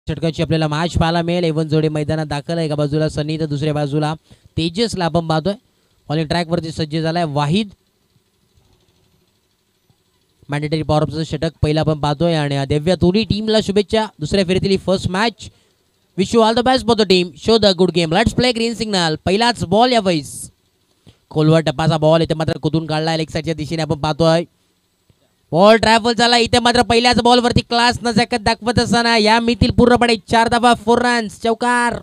षटकाची आपल्याला मॅच पाहायला मिळेल. एवन जोडे मैदानात दाखल आहे. एका बाजूला सनी तर दुसऱ्या बाजूला तेजसला आपण पाहतोय. बॉलिंग ट्रॅक वरती सज्ज झालाय वाहिद. मॅन्डेटरी पॉवरचं षटक पहिला आपण पाहतोय आणि दिव्या दोन्ही टीमला शुभेच्छा दुसऱ्या फेरीतील first match. Wish you all the best for the team. Show the good game. Let's play. Green signal. पहिलाच बॉल या वेळेस खोलवर टप्पाचा बॉल इथे मात्र कुठून काढलाय लेग साईडच्या दिशेने आपण पाहतोय. बॉल ट्रॅव्हल झाला इथे मात्र पहिल्याच बॉल वरती क्लास नजाकत दाखवत असताना या मिळतील पूर्णपणे 4 धावा 4 रन्स. चौकार.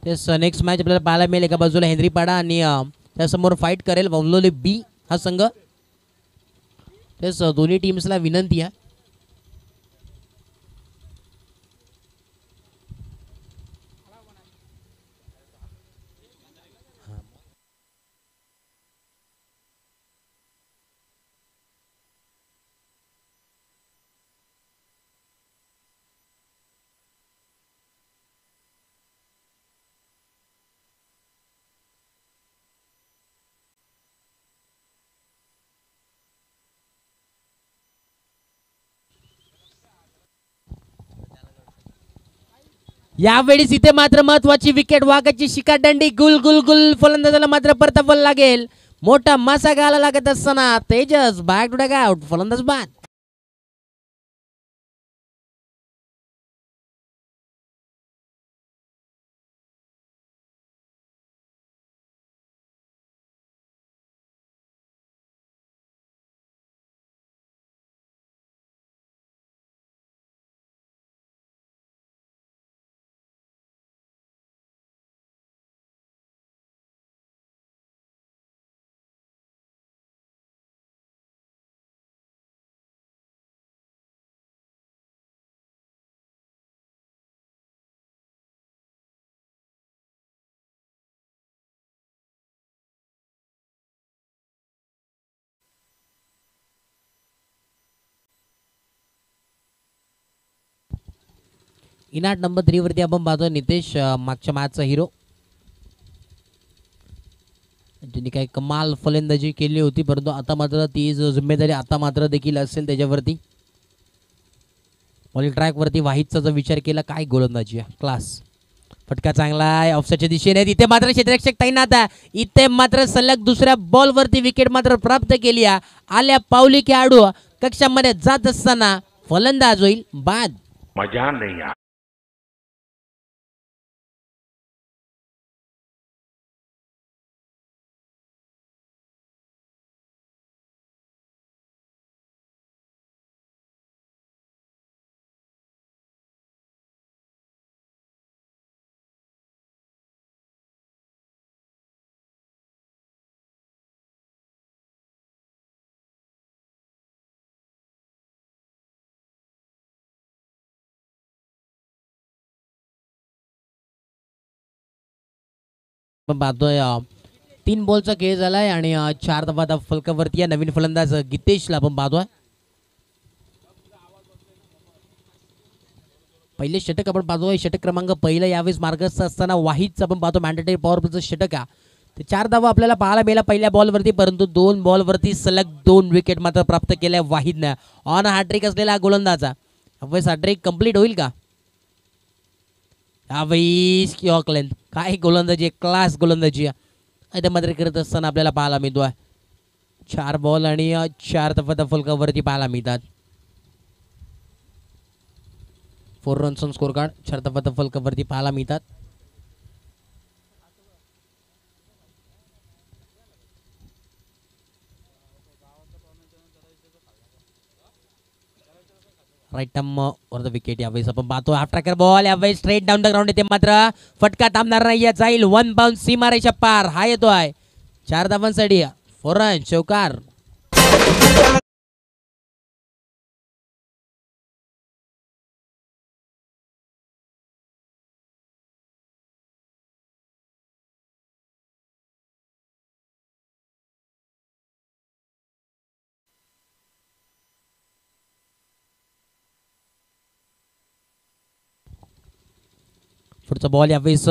तेच नेक्स्ट मॅच आपल्याला पाहायला मिळेल. एका बाजूला हेनरी पाडा आणि त्यासमोर फाईट करेल वंलोली बी हा संघ. तेच दोन्ही टीम्सला विनंती आहे. यावेळेस इथे मात्र महत्वाची विकेट. वाघाची शिकादंडी गुल गुल गुल. फलंदाजाला मात्र परतावल लागेल. मोठा मासा घाला लागत असताना तेजस बॅक टू डॅग आउट. फलंदाज बाद. इनाट नंबर 3 वरती आपण पाहतो नितेश मागच्या मॅचचा हिरो. ज्यांनी काही कमाल फलंदाजी केली होती परंतु आता मात्र ती जिम्मेदारी आता मात्र देखील असेल त्याच्यावरती. बॉलिंग ट्रॅक वरती वाहिदचा जर विचार केला काय गोलंदाजी क्लास. फटका चांगला आहे ऑफसाईडच्या दिशेने. इथे मात्र क्षेत्ररक्षक तैनात आहे. इथे मात्र सलग दुसऱ्या बॉल वरती विकेट मात्र प्राप्त केली आहे. आल्या पावली खेळाडू कक्षामध्ये जात असताना फलंदाज होईल बाद. मजा नहीं आ आपण पाहतोय 3 बॉलचा खेळ झालाय आणि 4 धावा फलकावरती या नवीन फलंदाज गितेशला आपण पाहतोय. पहिले षटक आपण पाहतोय. षटक क्रमांक पहिला यावेळेस मार्गस्थ असताना वाहिदचं आपण पाहतो. मॅन्डेटरी पॉवर प्लेचं षटक ते 4 धावा आपल्याला पाहायला मिळाला पहिल्या बॉलवरती परंतु 2 बॉलवरती सलग 2 विकेट मात्र प्राप्त केल्या वाहिदनं. ऑन हॅट्रिक असलेला गोलंदाजा यावेळेस हॅट्रिक कंप्लीट होईल का. यावेळेस ऑकलँड काय गोलंदाजी क्लास गोलंदाजी इथे मात्र करत असताना आपल्याला पाहायला मिळतोय. 4 बॉल आणि 4 धावा फलकावरती पाहायला मिळतात. 4 रन्स ऑन स्कोर कार्ड 4 धावा फलकावरती पाहायला मिळतात. Right arm over the wicket. यावेळेस आपण पाहतो हाफ ट्रॅकर बॉल. यावेळेस स्ट्रेट डाऊन द ग्राउंड येते मात्र फटका थांबणार नाही. जाईल 1 बाउन्स सीमारेषा पार. हा येतोय 4 धावांसाठी 4 रन चौकार. पुढचा बॉल यावेळेस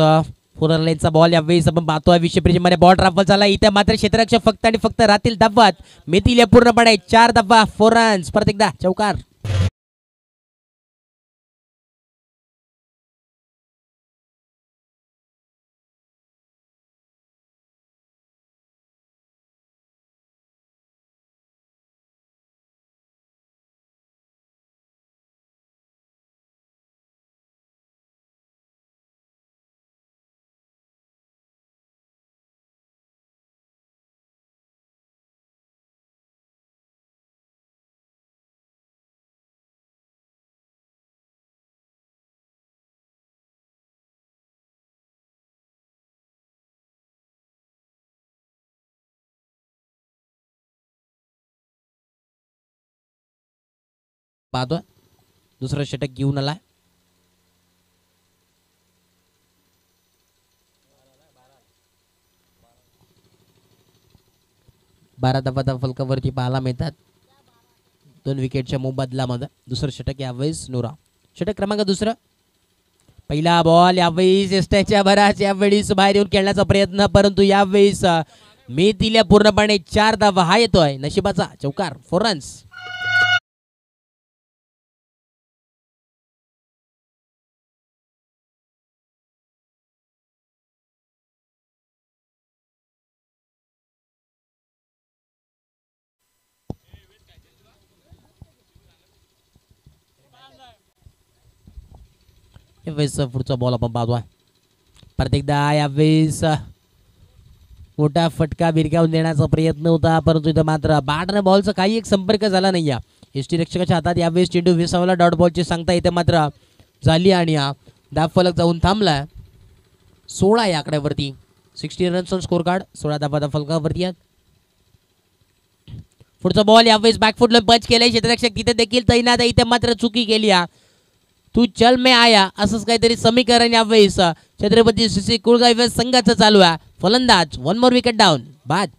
फोर लाईनचा बॉल यावेळेस आपण पाहतोय 20 मध्ये बॉल ट्राफल झाला. इथे मात्र क्षेत्ररक्षक फक्त आणि फक्त राहतील धावत. मितील पूर्णपणे 4 धावा 4 रन्स. परत एकदा चौकार. पाहतोय दुसरं षटक घेऊन आलाय. बारा धावा फलकावरती पाहायला मिळतात 2 विकेटच्या मोबदल्यामध्ये. दुसरं षटक यावेळेस नोरा. षटक क्रमांक दुसरं. पहिला बॉल यावेळेस एसट्याच्या भरास यावेळेस बाहेर येऊन खेळण्याचा प्रयत्न, परंतु यावेळेस मी दिल्या पूर्णपणे 4 धावा. हा येतोय नशिबाचा चौकार 4 रन्स. यावेळेस पुढचा बॉल आपण पाहतोय. परत एकदा यावेळेस मोठा फटका भिरकावून देण्याचा प्रयत्न होता, परंतु इथं मात्र बॅट आणि बॉलचा काही एक संपर्क झाला नाही. या एसटी रक्षकाच्या हातात यावेळेस चेंडू विसावला. डॉट बॉलची सांगता इथे मात्र झाली आणि धाव फलक जाऊन थांबला. 16 या आकड्यावरती 16 रन्स ऑन स्कोर कार्ड. 16 धावा फलकावरती आहेत. पुढचा बॉल यावेळेस बॅकफुटला पंच केलाय क्षेत्ररक्षक तिथे देखील तैनात आहे. इथे मात्र चुकी केली. तू चल में आया असंच काहीतरी समीकरण यावेळेस छत्रपती सीसी कुळगाव संघाचं चालू आहे. फलंदाज 1 मोर विकेट डाऊन बाद.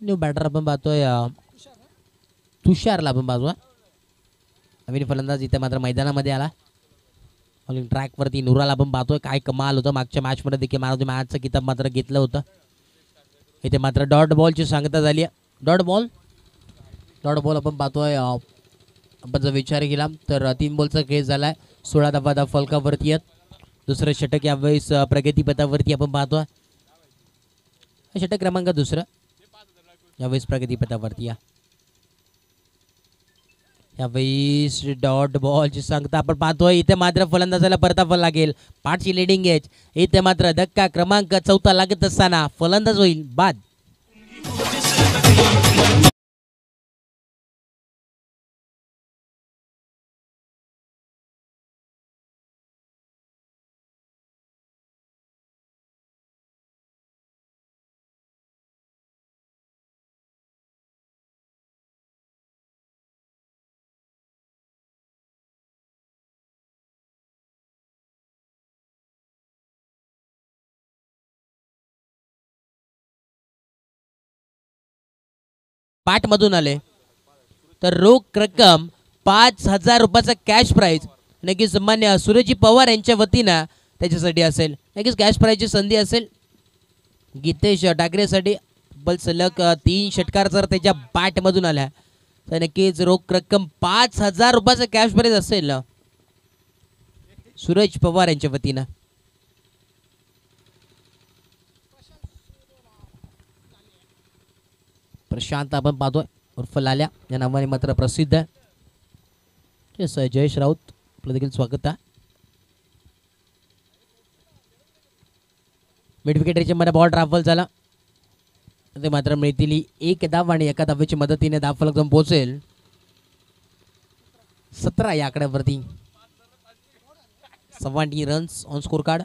न्यू बॅटर आपण पाहतोय तुषारला आपण पाहतोय. नवीन फलंदाज इथे मात्र मैदानामध्ये आला. ट्रॅकवरती नुराला आपण पाहतोय. काय कमाल होतं मागच्या मॅचमध्ये देखील मॅचचं किताब मात्र घेतलं होतं. इथे मात्र डॉट बॉलची सांगता झाली. डॉट बॉल आपण पाहतोय. आपण जर विचार केला तर 3 बॉलचा खेळ झालाय. 16 धावा फलकावरती आहेत. दुसरं षटक यावेळेस प्रगतीपथावरती आपण पाहतोय. षटक क्रमांक दुसरं यावेळेस प्रगतीपथावरती. यावेळेस डॉट बॉलची सांगता आपण पाहतोय. इथे मात्र फलंदाजाला परताफल लागेल. 5ची लिडिंग एज. इथे मात्र धक्का क्रमांक 4 लागत असताना फलंदाज होईल बाद. पाठ मधून आले तर रोख रक्कम 5,000 रुपयाचा कॅश प्राइज नक्कीच मान्य सूरजी पवार यांच्या वतीनं त्याच्यासाठी असेल. नक्कीच कॅश प्राइजची संधी असेल गीतेश ठाकरेसाठी. बल सलग 3 षटकार जर त्याच्या बॅट मधून आल्या तर नक्कीच रोख रक्कम 5,000 रुपयाचा कॅश प्राइज असेल सूरज पवार यांच्या वतीनं. प्रशांत आपण पाहतोय उर्फ लाल्या या नावाने मात्र प्रसिद्ध आहे. जयेश राऊत आपलं देखील स्वागत आहे. मिड विकेट रेंजमध्ये बॉल ट्रॅव्हल झाला, ते मात्र मिळतील एक धाव आणि एका धावेच्या मदतीने धावफलक जाऊन पोहोचेल 17 या आकड्यावरती. 70 रन्स ऑन स्कोर कार्ड.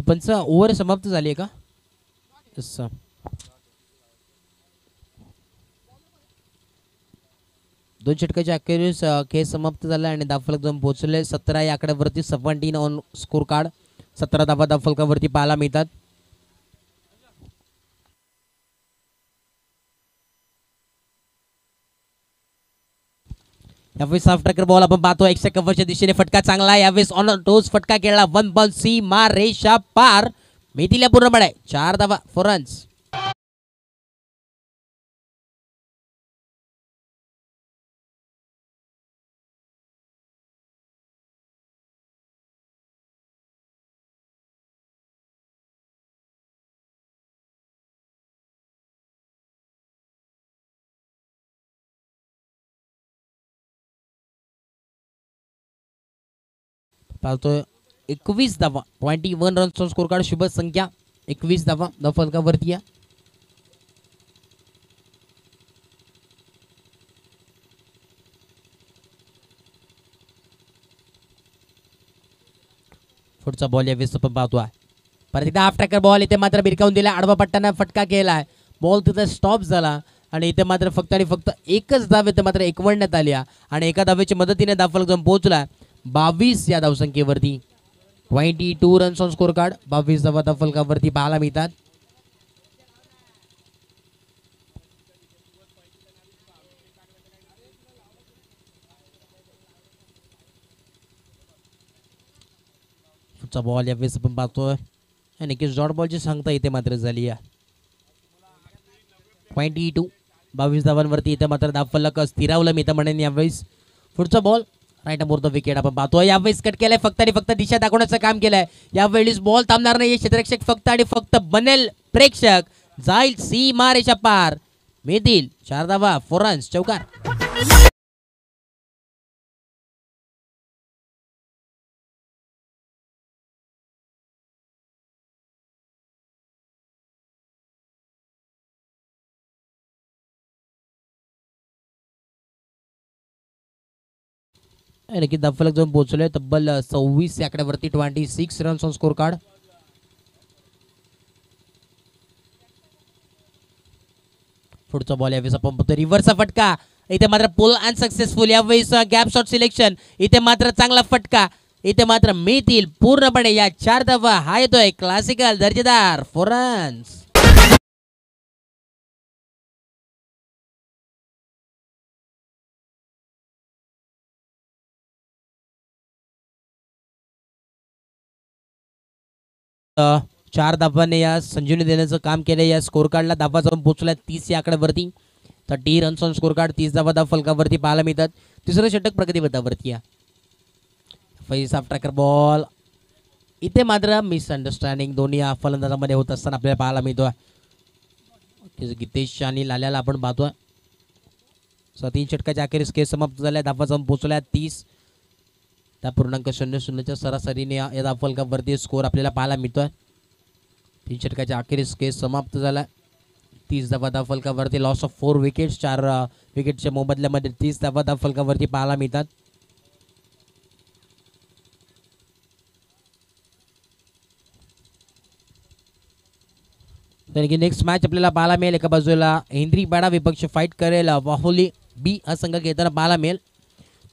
पंच ओव्हर समाप्त झाली आहे का? असं दोन षटकाच्या अखेरीस खेळ समाप्त झाला आणि धावफलक जाऊन पोहोचले 17 या आकड्यावरती. 17 ऑन स्कोर कार्ड. 17 धावा धावफलकावरती पाहायला मिळतात. यावेळेस सॉफ्ट ट्रॅकर बॉल आपण पाहतो एक्स्ट्रा कव्हरच्या दिशेने फटका चांगला. यावेळेस ऑन टोस फटका केला. 1 बॉल सी मार रेषा पार. मेथीला पूर्णपणे 4 धावा 4 रन्स. पाहतोय 21 धावा 21 रन्सचा स्कोर कार्ड. शुभ संख्या 21 धावा धावफलकावरती आहे. पुढचा बॉल यावेळेस आपण पाहतोय परत एकदा हाफ ट्रॅकर बॉल. इथे मात्र भिरकावून दिला. आडवा पट्टाना फटका केलाय. बॉल तिथे स्टॉप झाला आणि इथे मात्र फक्त आणि फक्त एकच धाव इथे मात्र एकवडण्यात आली आणि एका धावेच्या मदतीने धावफलक जाऊन पोहोचला 22 या धावसंख्येवरती. 22 रन्स ऑन स्कोर कार्ड. 22 धावा धावफलकावरती पाहायला मिळतात. पुढचा बॉल यावेळेस आपण पाहतोय आणि की डॉट बॉलची सांगता इथे मात्र झाली आहे. 22 22 धावांवरती इथे मात्र धावफलक स्थिरावलं मी तर म्हणेन यावेळेस. पुढचा ball right over the wicket आपण पाहतोय. यावेळेस कट केलाय फक्त आणि फक्त दिशा दाखवण्याचं काम केलंय. यावेळेस बॉल थांबणार नाही. क्षेत्ररक्षक फक्त आणि फक्त बनेल प्रेक्षक. जाईल सी मारेच्या पार. मिळतील 4 धावा 4 रन्स. चौकार. नक्की धावफलक जाऊन पोहोचलोय तब्बल 26 या आकड्यावरती. 26 रन्स ऑन स्कोर कार्ड. पुढचा बॉल यावेळेस आपण बघतो रिव्हर्सचा फटका. इथे मात्र पुल अनसक्सेसफुल. यावेळेस गॅप शॉट सिलेक्शन. इथे मात्र चांगला फटका. इथे मात्र मिळतील पूर्णपणे या 4 धावा. हा येतोय क्लासिकल दर्जेदार 4 रन्स. चार धावांनी या संजीवनी देण्याचं काम केलं. या स्कोर कार्डला धावा जाऊन पोहोचल्या 30 या आकड्यावरती. 30 रन्स ऑन स्कोर कार्ड. 30 धावा धावफलकावरती पाहायला मिळतात. तिसरं षटक प्रगतीपथावरती आहे. फैस ऑफ ट्रॅकर बॉल. इथे मात्र मिसअंडरस्टँडिंग दोन्ही फलंदाजामध्ये होत असताना आपल्याला पाहायला मिळतोय. गीतेश आणि लाल्याला आपण पाहतोय. 3 षटकाच्या अखेरीस केस समाप्त झाल्या. धावा जाऊन पोहोचल्या 30. त्या पूर्णांक 0-0च्या सरासरीने या धावफलकावरती स्कोर आपल्याला पाहायला मिळतोय. 3 षटकाच्या अखेरीस केस समाप्त झाला. 30 धावा धावफलकावरती. Loss of 4 wickets. 4 विकेटच्या मोबदल्यामध्ये 30 धावा धावफलकावरती पाहायला मिळतात. तर नेक्स्ट मॅच आपल्याला पाहायला मिळेल. एका बाजूला हेनरी विपक्ष फाईट करेल वाहुली बी हा संघ घेताना पाहायला मिळेल.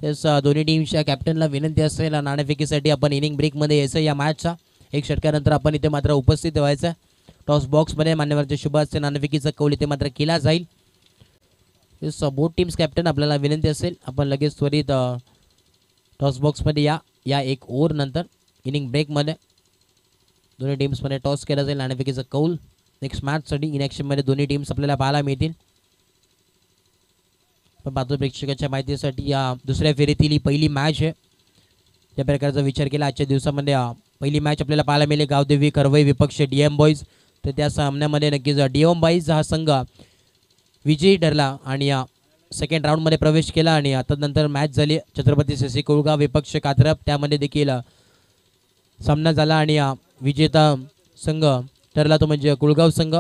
तेच दोन्ही टीमच्या कॅप्टनला विनंती असेल नाणेफेकीसाठी आपण इनिंग ब्रेकमध्ये यायचं. या मॅचचा 1 षटकानंतर आपण इथे मात्र उपस्थित व्हायचं. टॉस बॉक्समध्ये मान्यवरचे शुभ असते नाणेफेकीचा कौल इथे मात्र केला जाईल. तेच बोथ टीम्स कॅप्टन आपल्याला विनंती असेल आपण लगेच त्वरित टॉस बॉक्समध्ये या 1 ओव्हर नंतर इनिंग ब्रेकमध्ये दोन्ही टीम्समध्ये टॉस केला जाईल. नाणेफेकीचा कौल नेक्स्ट मॅचसाठी इन ॲक्शनमध्ये दोन्ही टीम्स आपल्याला पाहायला मिळतील. पण पाहतो प्रेक्षकाच्या माहितीसाठी या दुसऱ्या फेरीतील ही पहिली मॅच आहे. त्या प्रकारचा विचार केला आजच्या दिवसामध्ये पहिली मॅच आपल्याला पाहायला मिळेल गावदेवी करवई विपक्ष डीएम बॉईज. तर त्या सामन्यामध्ये नक्कीच डीएम बॉईज हा संघ विजयी ठरला आणि सेकंड राऊंडमध्ये प्रवेश केला. आणि आता नंतर मॅच झाली छत्रपती सीसी कुळगाव विपक्ष कात्रप, त्यामध्ये देखील सामना झाला आणि विजेता संघ ठरला तो म्हणजे कुळगाव संघ,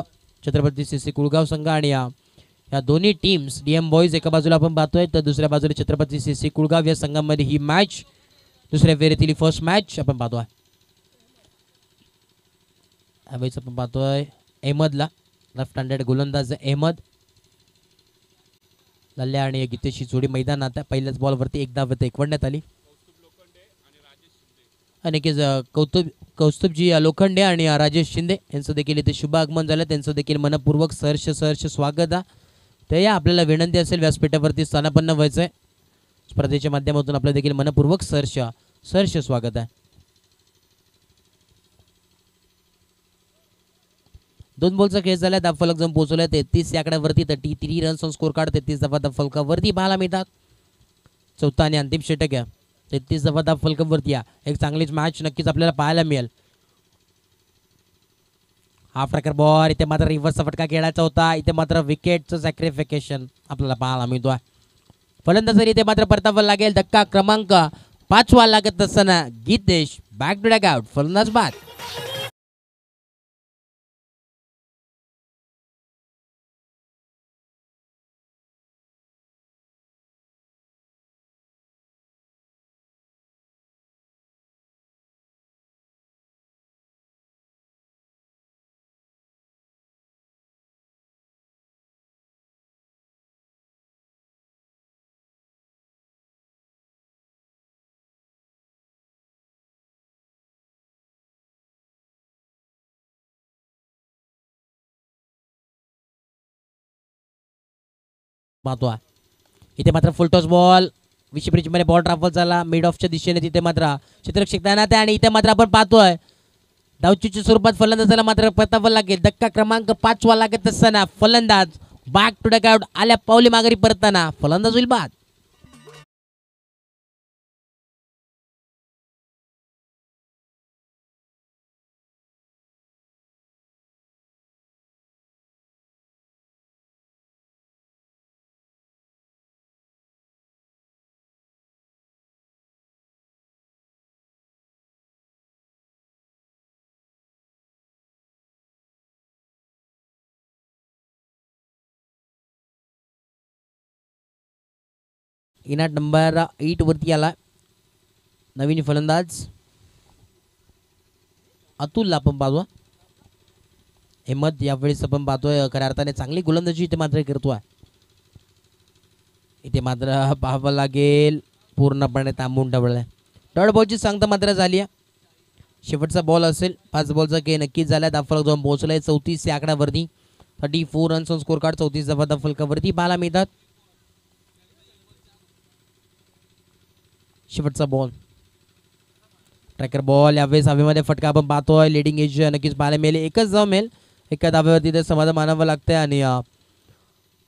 छत्रपती सीसी कुळगाव संघ. आणि या दोन्ही टीम्स डीएम बॉईज एका बाजूला आपण पाहतोय तर दुसऱ्या बाजूला छत्रपती सीसी कुळगाव या संघामध्ये ही मॅच दुसऱ्या फेरीतील फर्स्ट मॅच आपण पाहतोय. आपण पाहतोय अहमदला, लेफ्ट हँडेड गोलंदाज अहमद. लल्ल्या आणि गीतेशी जोडी मैदानात पहिल्याच बॉलवरती एक धाव एकवडण्यात आली. आणि कौस्तुभजी लोखंडे आणि राजेश शिंदे यांचं देखील इथे शुभ आगमन झालं. त्यांचं देखील मनपूर्वक सहर्ष स्वागत आहे. तर या आपल्याला विनंती असेल व्यासपीठावरती स्थानापन्न व्हायचं आहे. स्पर्धेच्या माध्यमातून आपलं देखील मनपूर्वक सहर्ष स्वागत आहे. 2 बॉलचा खेळ झाला, धावफलक जाऊन पोहोचवला 33 या आकड्यावरती. 33 रन्स ऑन स्कोर कार्ड, 33 धावा धावफलकावरती पाहायला मिळतात. चौथा आणि अंतिम षटक आहे 33 धावा धावफलकावरती. एक चांगलीच मॅच नक्कीच आपल्याला पाहायला मिळेल. हा प्रकार बॉल इथे मात्र रिव्हर्सचा फटका खेळायचा होता. इथे मात्र विकेटचं सॅक्रिफिकेशन आपल्याला पाहायला मिळतो. फलंदाजारी इथे मात्र परतावा लागेल. धक्का क्रमांक 5 लागत असताना Jitesh back to dugout, फलंदाज बाद. पाहतो इथे मात्र फुल टॉस बॉल विशी ब्रिजमध्ये बॉल ट्रान्सफर झाला मिड ऑफच्या दिशेने. तिथे मात्र चित्ररक्षक तैनात आहे आणि इथे मात्र आपण पाहतोय धावचीच्या स्वरूपात फलंदाजाला मात्र परतावा लागेल. धक्का क्रमांक 5 लागत असताना फलंदाज बॅक टू डॅग आउट, आल्या पावली माघारी परताना फलंदाज होईल बाद. इनाट नंबर 8 वरती आला नवीन फलंदाज अतुल. आपण पाहतो अहमद यावेळेस आपण पाहतोय खऱ्या अर्थाने चांगली गोलंदाजी इथे मात्र करतोय. इथे मात्र पाहावं लागेल पूर्णपणे थांबून ठेवलाय. थर्ड बॉलची सांगता मात्र झाली आहे. शेवटचा बॉल असेल. 5 बॉलचा खेळ नक्कीच झाला. धावफलक जाऊन पोहोचलाय 34 या आकड्यावरती. 34 रन्स ऑन स्कोर कार्ड, 34 धावा धावफलकावरती पाहायला मिळतात. शेवटचा बॉल ट्रॅकर बॉल यावेळेस हवेमध्ये फटका आपण पाहतोय. लिडिंग एज नक्कीच पाहायला मिळेल. एकच धाव मिळेल. एका धाव्यावरती ते समाधान मानावं लागतंय आणि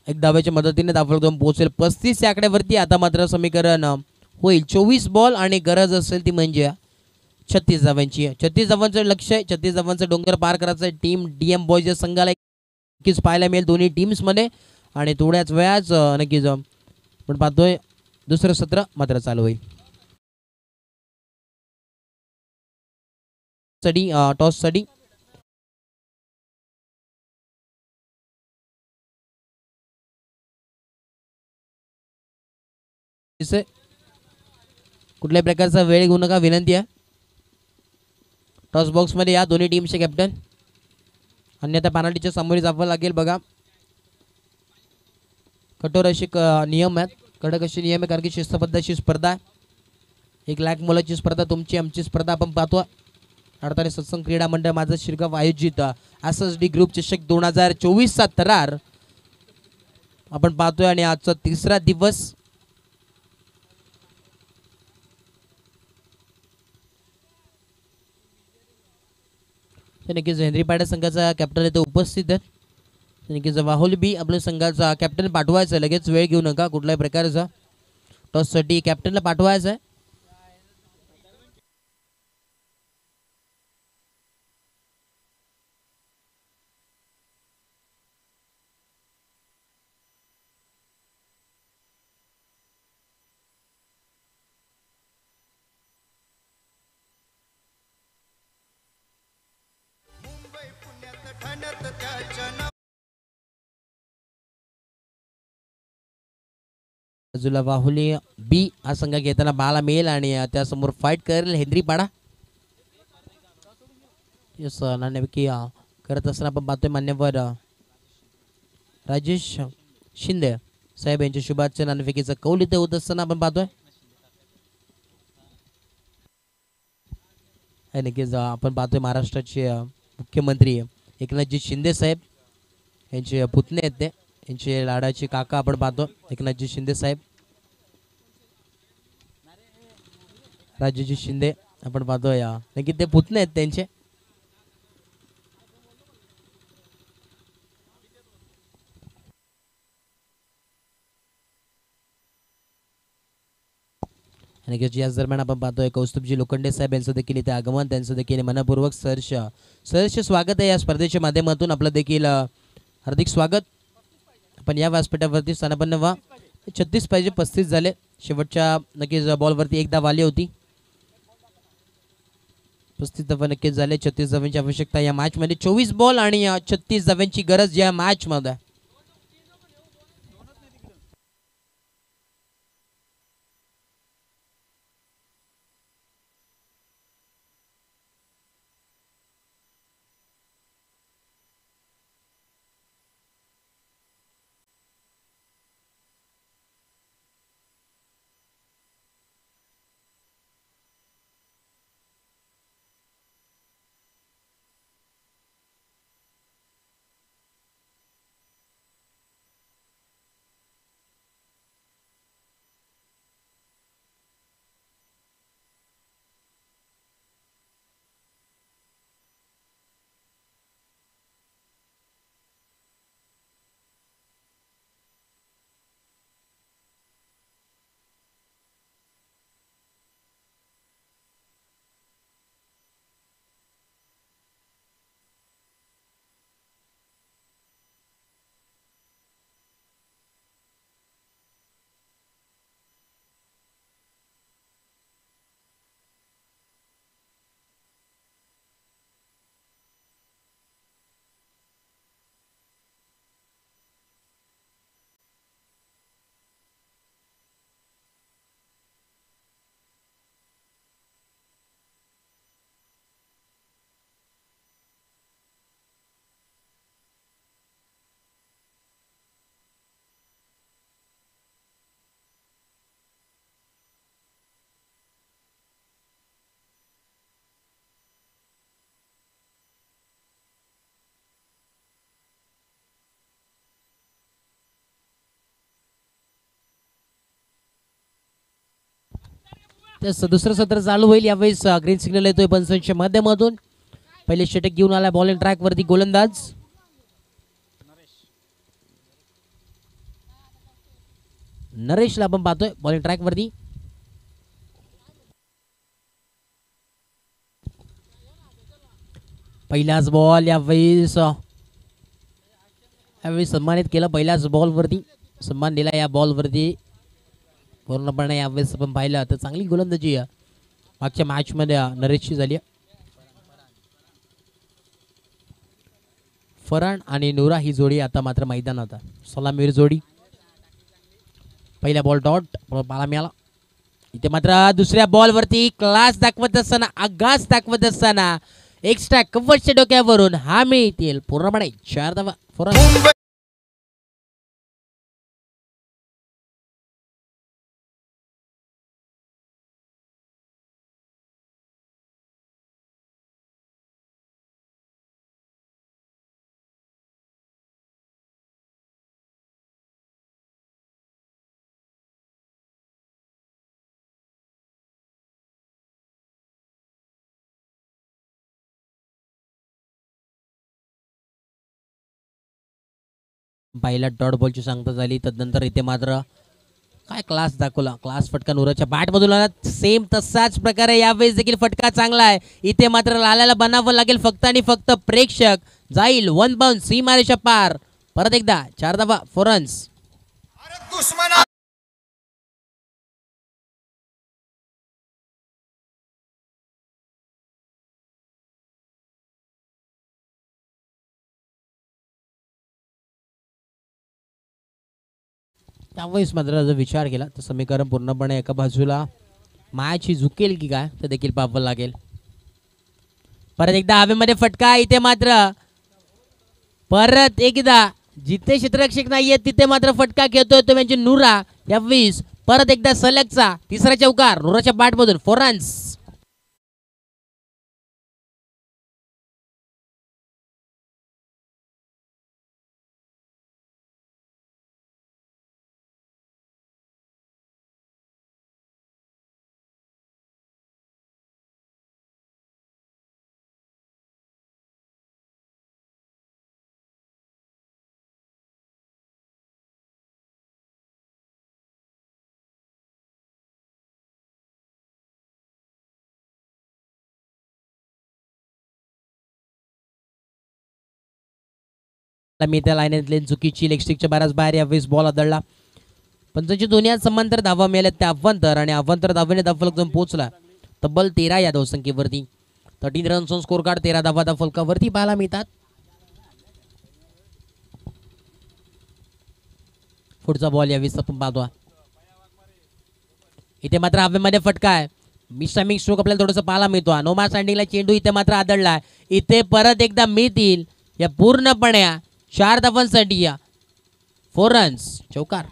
एक धाव्याच्या मदतीने धावफलक जाऊन पोहोचेल 35 या आकड्यावरती. आता मात्र समीकरण होईल 24 बॉल आणि गरज असेल ती म्हणजे 36 धावांची. 36 धावांचं लक्ष आहे. 36 धावांचं डोंगर पार करायचं टीम डीएम बॉयज या संघाला नक्कीच पाहायला मिळेल दोन्ही टीम्समध्ये. आणि थोड्याच वेळाच नक्कीच पण पाहतोय दुसरं सत्र मात्र चालू होईल. टॉस साठी कुठल्याही प्रकारचा वेळ घेऊ नका विनंती आहे. टॉस बॉक्स मध्ये या दोन्ही टीमचे कॅप्टन, अन्यथा पेनल्टीच्या सामोरे जावं लागेल. बघा कठोर असे नियम आहेत, कडक असे नियम आहे कारण की शिस्तबद्ध अशी स्पर्धा आहे. 1 लाख मुलाची स्पर्धा तुमची आमची स्पर्धा आपण पाहतो. अर्थाने सत्संग क्रीडा मंडळ माझा शिरगाव आयोजित SSD ग्रुप चषक 2024 चा तरार आपण पाहतोय. आणि आजचा 3रा दिवस नक्कीच हेनरीपाडा संघाचा कॅप्टन इथे उपस्थित आहे. नक्कीच वाहुल बी आपल्या संघाचा कॅप्टन पाठवायचा, लगेच वेळ घेऊ नका कुठल्याही प्रकारचा. टॉससाठी कॅप्टनला पाठवायचं आहे. बाजूला बाहुली बी हा संघ घेताना बाला मिळेल आणि त्यासमोर फाईट करेल हेनरी पाडा. येस नाणेफेकी करत असताना आपण पाहतोय मान्यवर राजेश शिंदे साहेब यांच्या शुभाच्या नाणेफेकीचा कौल इथे होत असताना आपण पाहतोय. नक्कीच आपण पाहतोय महाराष्ट्राचे मुख्यमंत्री एकनाथजी शिंदे साहेब यांचे पुतणे आहेत ते, यांचे लाडाचे काका आपण पाहतो एकनाथजी शिंदे साहेब. राजेजी शिंदे आपण पाहतोय नक्की ते पुतणे आहेत त्यांचे. याच दरम्यान आपण पाहतोय कौस्तुभजी लोखंडे साहेब यांचं देखील इथे आगमन, त्यांचं देखील मनपूर्वक सहर्ष स्वागत आहे या स्पर्धेच्या माध्यमातून. आपलं देखील हार्दिक स्वागत. आपण या व्यासपीठावरती स्थानापन्न व्हा. 36 पाहिजे 35 झाले. शेवटच्या नक्कीच बॉलवरती एकदा वाली होती. 35 धावा नक्कीच झाले. 36 धावांची आवश्यकता या मॅच मध्ये. 24 बॉल आणि 36 धावांची गरज या मॅच मध्ये. दुसरं सत्र चालू होईल. यावेळेस ग्रीन सिग्नल येतोय पंचांच्या माध्यमातून. पहिले षटक घेऊन आला बॉलिंग ट्रॅक वरती गोलंदाज नरेशला आपण पाहतोय बॉलिंग ट्रॅक वरती. पहिलाच बॉल यावेळेस सन्मानित केलं. पहिल्याच बॉल वरती सन्मान दिला या बॉल वरती पूर्णपणे. यावेळेस आपण पाहिलं तर चांगली गोलंदाजी मागच्या मॅच मध्ये नरेशची झाली. फरान आणि नुरा ही जोडी आता मात्र मैदानात. सलामीर जोडी. पहिला बॉल डॉट बाला मिळाला. इथे मात्र दुसऱ्या बॉल वरती क्लास दाखवत असताना आगास दाखवत असताना एक्स्ट्रा कव्हरच्या डोक्यावरून हा मिळतील पूर्णपणे 4 धावा. फरान पहिला डॉट बॉलची सांगता झाली. तदनंतर इथे मात्र काय क्लास दाखवला. क्लास फटका नुराच्या बॅट मधून आला. सेम तसाच प्रकारे यावेळेस देखील फटका चांगला आहे. इथे मात्र लाल्याला बनावं लागेल फक्त आणि फक्त. प्रेक्षक जाईल 1 बाउंस सीमारेषा पार. परत एकदा 4 धावा 4 रन्स. त्यावेळेस मात्र जर विचार केला तर समीकरण पूर्णपणे एका बाजूला मॅच ही झुकेल की काय ते देखील पाहावं लागेल. परत एकदा हवेमध्ये फटका. इथे मात्र परत एकदा जिथे क्षेत्ररक्षक नाहीये तिथे मात्र फटका खेळतोय तो म्हणजे नुरा. यावेळेस परत एकदा सलगचा तिसरा चौकार नुराच्या बॅटमधून 4 रन्स. मी त्या लाईनीतले चुकीची लेगस्टिकच्या बऱ्याच बाहेर यावेळेस बॉल आदळला. पण त्यांची दोन्ही समांतर धावा मिळाल्या त्या अव्वंतर आणि अव्वंतर धावेने धावफलक जाऊन पोहोचला तब्बल 13 या धावसंख्येवरती. 13 रन्स ऑन स्कोर कार्ड. 13 धावा धावफलकावरती पाहायला मिळतात. पुढचा बॉल यावेळेस आपण पाहतो. इथे मात्र हवेमध्ये फटका आहे. मिसमिंग स्ट्रोक आपल्याला थोडंसं पाहायला मिळतो. नोमा सँडिंगला चेंडू इथे मात्र आदळला. इथे परत एकदा मिळतील या पूर्णपणे 4 धावांसाठी 4 रन्स चौकार.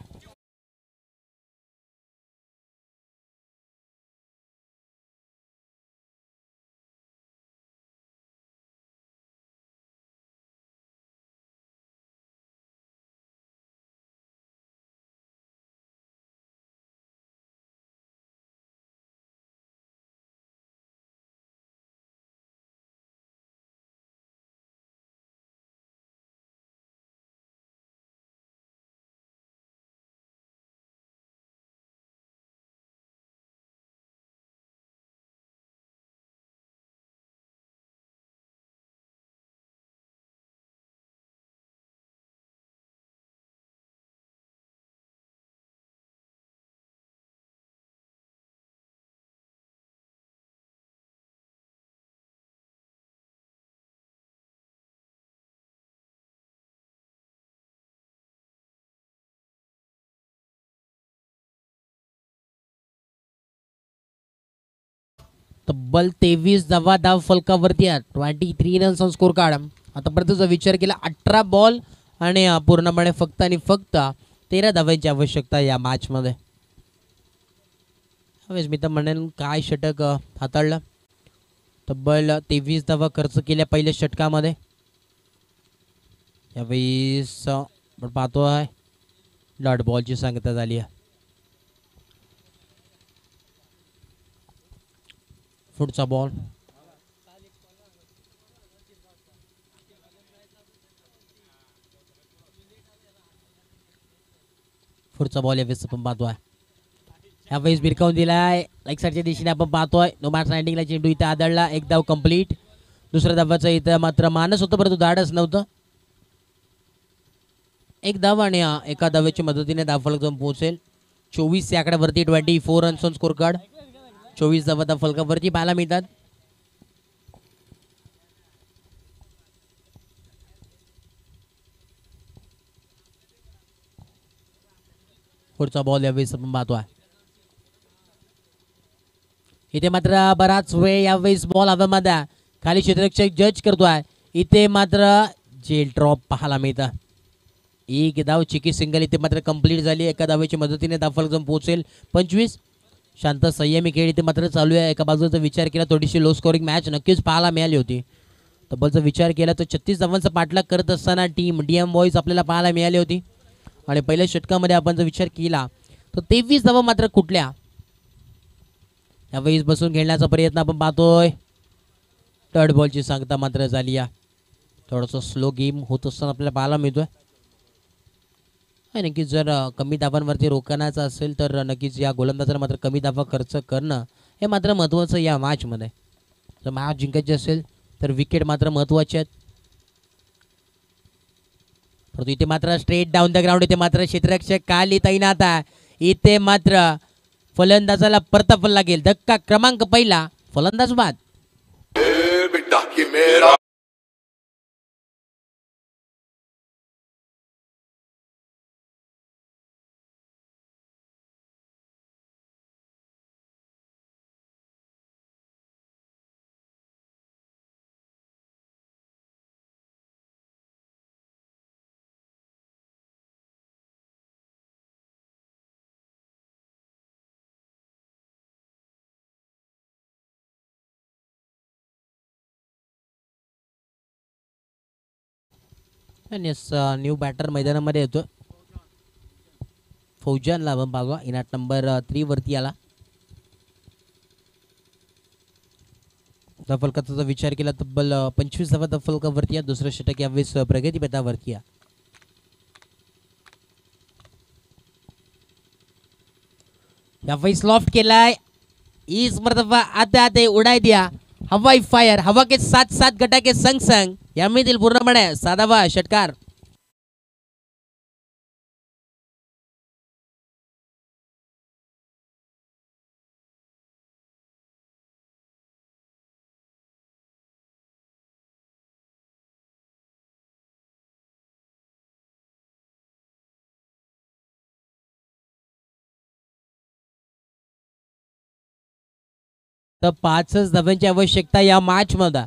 तब्बल 23 धावा धाव फलकावरती आहे. 23 रन्स ऑन स्कोर कार्ड. आतापर्यंतचा विचार केला 18 बॉल आणि पूर्णपणे फक्त आणि फक्त 13 धावांची आवश्यकता या मॅचमध्ये. मी तर म्हणेन काय षटक हाताळलं. तब्बल 23 धावा खर्च केल्या पहिल्या षटकामध्ये. यावेळेस आपण पाहतो आहे डॉट बॉलची सांगता झाली आहे. पुढचा बॉल यावेळेस आपण पाहतोय. यावेळेस भिरकावून दिलाय लाईक साईडच्या दिशेने आपण पाहतोय. नोमॅट लँडिंगला चेंडू इथे आदळला. एक धाव कंप्लीट. दुसऱ्या धावाचं इथं मात्र मानस होतं परंतु धाडच नव्हतं. एक धाव आणि एका धावेच्या मदतीने धावफलक जाऊन पोहोचेल. 24 या आकड्यावरती 24 रन्स ऑन स्कोर कार्ड. 24 धावा धावफलकावरती पाहायला मिळतात. पुढचा बॉल यावेळेस आपण पाहतोय. इथे मात्र बराच वेळ यावेळेस बॉल हवेमध्ये खाली क्षेत्ररक्षक जज करतोय. इथे मात्र जेल ड्रॉप पाहायला मिळतं. एक धाव चिकी सिंगल इथे मात्र कंप्लीट झाली. एका धावेच्या मदतीने धावफलक जाऊन पोहोचेल 25. शांत संयमी खेळ इथे मात्र चालू आहे. एका बाजूचा विचार केला थोडीशी लो स्कोरिंग मॅच नक्कीच पाहायला मिळाली होती. तब्बलचा विचार केला तर 36 धावांचा पाठलाग करत असताना टीम डीएम बॉईज आपल्याला पाहायला मिळाली होती. आणि पहिल्या षटकामध्ये आपण जर विचार केला तर 23 धावा मात्र कुठल्या. यावेळेस बसून खेळण्याचा प्रयत्न आपण पाहतोय. थर्ड बॉलची सांगता मात्र झाली. थोडंसं स्लो गेम होत असताना आपल्याला पाहायला मिळतोय. नक्कीच जर कमी धावांवरती रोखण्याचं असेल तर नक्कीच या गोलंदाजाला मात्र कमी धावा खर्च करणं हे मात्र महत्त्वाचं या मॅचमध्ये. जर मॅच जिंकायची असेल तर विकेट मात्र महत्त्वाचे आहेत. परंतु इथे मात्र स्ट्रेट डाऊन द ग्राउंड. इथे मात्र क्षेत्ररक्षक खाली तैनात आहे. इथे मात्र फलंदाजाला परतावं लागेल. धक्का क्रमांक पहिला फलंदाज बाद. आणि न्यू बॅटर मैदानामध्ये येतो. फौजानला आपण बघा इनाट नंबर 3 वरती आला. फलकाचा विचार केला तब्बल 25 धावा फलकावरती आहे. दुसरं षटक यावेळेस प्रगती बेतावरती आहे. यावेळेस लॉफ्ट केलाय. इस मर्तबा आते आते उडाय दिया. हवाई फायर हवा के साथ साथ घटा के संग संग यामधील पूर्णपणे साधावा षटकार. तर 5च धावांची आवश्यकता या मॅच मध्ये.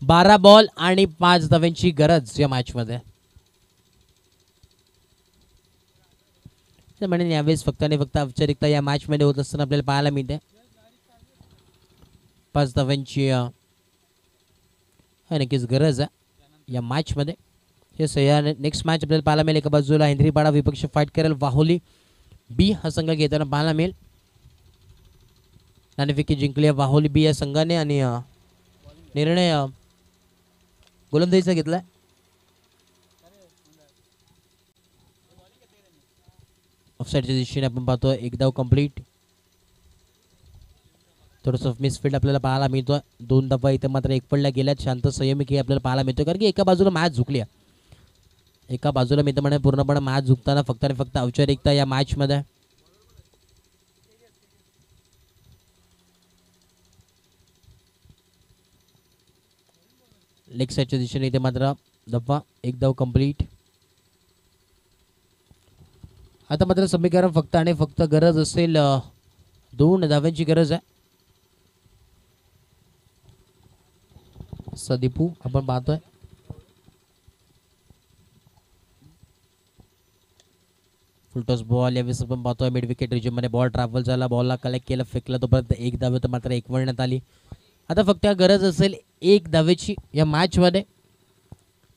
12 बॉल आणि 5 धावांची गरज या मॅच मध्ये. म्हणून यावेळेस फक्त आणि फक्त औपचारिकता या मॅच मध्ये होत असताना आपल्याला पाहायला मिळते. 5 धावांची नक्कीच गरज आहे या मॅच मध्ये. हे या नेक्स्ट मॅच आपल्याला पाहायला मिळेल. एका बाजूला हेनरीपाडा विपक्ष फाईट करेल. वाहोली बी हा संघ घेताना पाहायला मिळेल. नाणेफेकी जिंकली वाहोली बी या संघाने आणि निर्णय गोलंदाजीचा घेतलाय. ऑफसाईडच्या दिशेने आपण पाहतोय. एक धाव कंप्लीट. थोडंसं मिसफील्ड आपल्याला पाहायला मिळतोय. 2 धावा इथे मात्र एक पडल्या गेल्यात. शांत संयमी खेळ आपल्याला पाहायला मिळतोय कारण की एका बाजूला मॅच झुकली आहे. एका बाजूला मी तर म्हणे पूर्णपणे मॅच झुकताना फक्त आणि फक्त औपचारिकता या मॅच मध्ये. लेग साईडच्या दिशेने इथे मात्र धप्पा. एक धाव कंप्लीट. आता मात्र समीकरण फक्त आणि फक्त गरज असेल 2 धाव्यांची गरज आहे. सदीपू आपण पाहतोय. फुलटॉस बॉल यावेळेस आपण पाहतोय. मिड विकेट रिजन मध्ये बॉल ट्रॅव्हल झाला. बॉलला कलेक्ट केला फेकला तोपर्यंत एक धाव तर मात्र एक वळण्यात आली. आता फक्त गरज असेल 1 धावेची या मॅच मध्ये.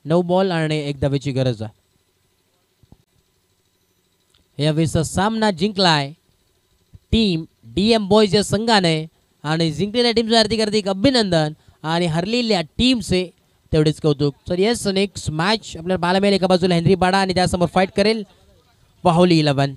9 बॉल आणि 1 धावेची गरज आहे. यावेळेस सामना जिंकलाय टीम DM बॉयज या संघाने आणि जिंकलेल्या टीमचे हार्दिक हार्दिक अभिनंदन आणि हरलेल्या टीमचे तेवढेच कौतुक. तर येस नेक्स्ट मॅच आपल्याला पाहायला मिळेल. एका बाजूला हेनरीपाडा आणि त्यासमोर फाईट करेल वाहोली 11.